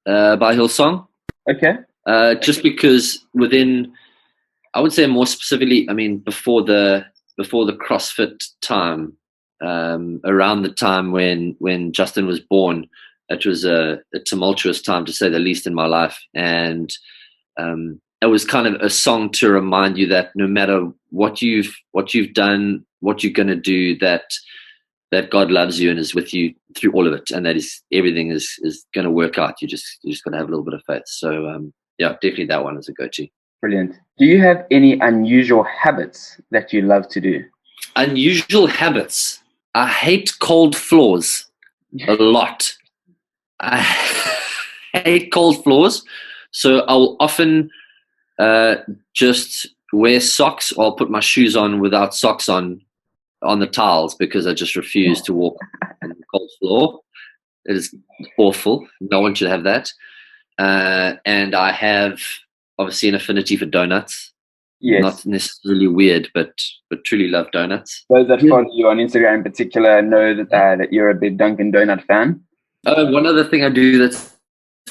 by Hillsong. Okay. Just because I would say more specifically, I mean, before the CrossFit time, around the time when Justin was born, it was a tumultuous time, to say the least, in my life. And it was kind of a song to remind you that no matter what you've done, what you're going to do, that God loves you and is with you through all of it, and that everything is going to work out. You just got to have a little bit of faith. So yeah, definitely that one is a go-to. Brilliant. Do you have any unusual habits that you love to do? Unusual habits. I hate cold floors a lot. I hate cold floors. So I'll often just wear socks, or I'll put my shoes on without socks on the tiles, because I just refuse to walk on the cold floor. It is awful. No one should have that. And I have obviously an affinity for donuts. Yes. Not necessarily weird, but truly love donuts. Those that follow you on Instagram in particular know that you're a big Dunkin' Donut fan. One other thing I do that's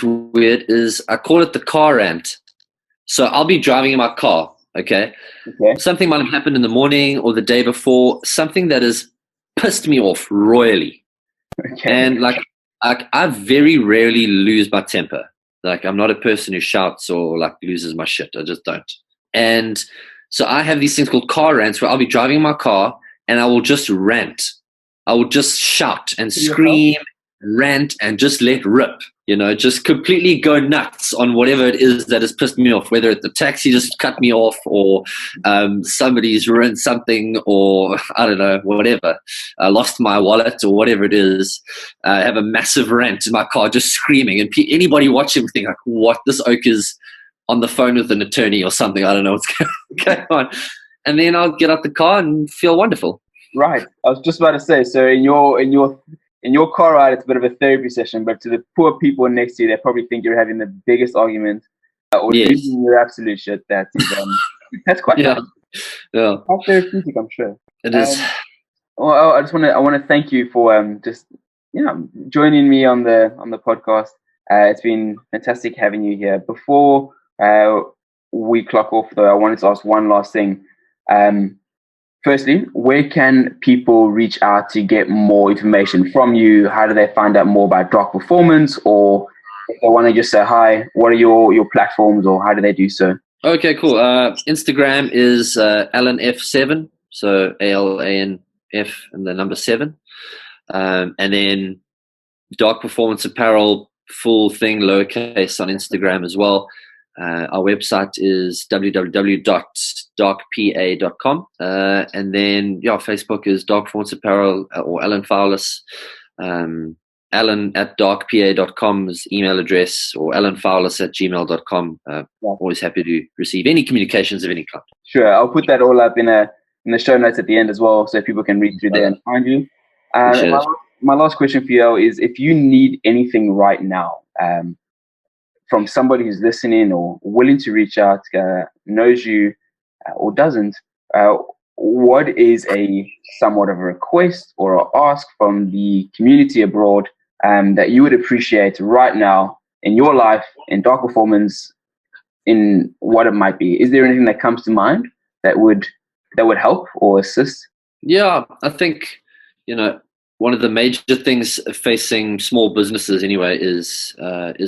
weird is I call it the car rant. So I'll be driving in my car, okay? Something might have happened in the morning or the day before, something that has pissed me off royally. Okay. And like I very rarely lose my temper. Like, I'm not a person who shouts or like loses my shit. I just don't. And so I have these things called car rants, where I'll be driving my car and I will just rant. I will just shout and scream, rant, and just let rip. Just completely go nuts on whatever it is that has pissed me off, whether the taxi just cut me off, or somebody's ruined something, or I don't know, whatever. I lost my wallet or whatever it is. I have a massive rant in my car, just screaming, and anybody watching me think like, what, this oak is on the phone with an attorney or something. I don't know what's going on. And then I'll get out the car and feel wonderful. Right. I was just about to say, so in your car ride, it's a bit of a therapy session, but to the poor people next to you, they probably think you're having the biggest argument or losing your absolute shit. That's quite nice. Yeah. Quite therapeutic, I'm sure. It is. Well, I want to thank you for just joining me on the podcast. It's been fantastic having you here. Before we clock off, though, I wanted to ask one last thing. Firstly, where can people reach out to get more information from you? How do they find out more about Dark Performance? Or if they want to just say hi, what are your platforms, or how do they do so? Okay, cool. Instagram is AlanF7, so ALANF and the number 7. And then Dark Performance Apparel, full thing, lowercase, on Instagram as well. Our website is www.darkpa.com. And then, Facebook is Dark Performance Apparel or Alan Foulis. Alan at darkpa.com is email address, or alanfoulis@gmail.com. Always happy to receive any communications of any kind. Sure, I'll put that all up in the show notes at the end as well, so people can read through there and find you. My last question for you is, if you need anything right now from somebody who's listening or willing to reach out, knows you or doesn't, what is a somewhat of a request or an ask from the community abroad that you would appreciate right now in your life, in Dark Performance, in what it might be? Is there anything that comes to mind that would help or assist? Yeah, I think, one of the major things facing small businesses anyway is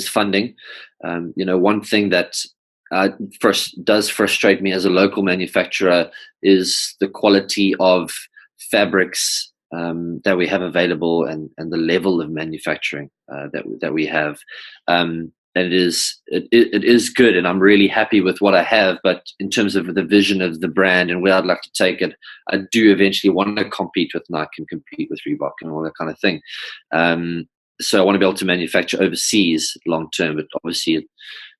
funding. One thing that does frustrate me as a local manufacturer is the quality of fabrics that we have available, and the level of manufacturing that we have. And it is good, and I'm really happy with what I have. But in terms of the vision of the brand and where I'd like to take it, I do eventually want to compete with Nike and compete with Reebok and all that kind of thing. So I want to be able to manufacture overseas long term, but obviously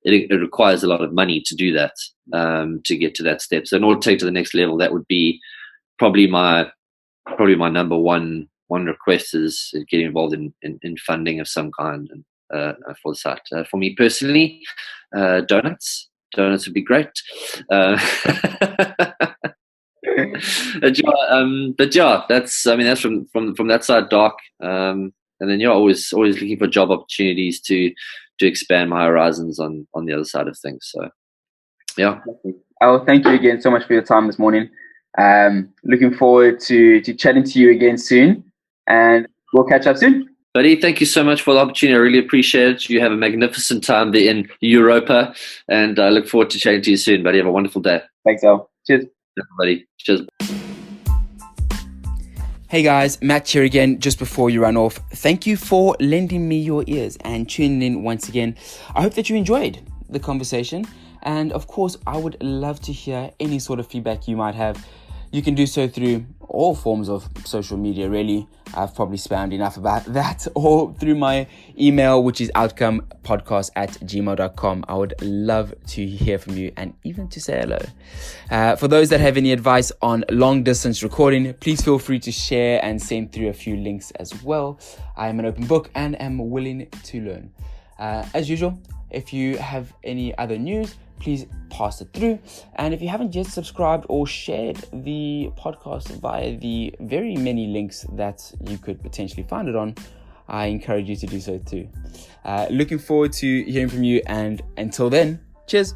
it requires a lot of money to do that, to get to that step. So in order to take to the next level, that would be probably my number one request, is getting involved in funding of some kind. And for the site, for me personally, donuts would be great. But yeah, that's from that side, Dark. And then always looking for job opportunities to expand my horizons on the other side of things. So yeah. Oh, thank you again so much for your time this morning. Looking forward to chatting to you again soon, and we'll catch up soon. Buddy, thank you so much for the opportunity. I really appreciate it. You have a magnificent time there in Europa, and I look forward to chatting to you soon, buddy. Have a wonderful day. Thanks, Al. Cheers. Buddy. Cheers. Hey guys, Matt here again. Just before you run off, thank you for lending me your ears and tuning in once again. I hope that you enjoyed the conversation, and of course, I would love to hear any sort of feedback you might have. You can do so through all forms of social media, really. I've probably spammed enough about that. Or through my email, which is outcomepodcast@gmail.com. I would love to hear from you and even to say hello. For those that have any advice on long distance recording, please feel free to share and send through a few links as well. I am an open book and am willing to learn. As usual, if you have any other news, please pass it through. And if you haven't yet subscribed or shared the podcast via the very many links that you could potentially find it on, I encourage you to do so too. Looking forward to hearing from you, and until then, cheers.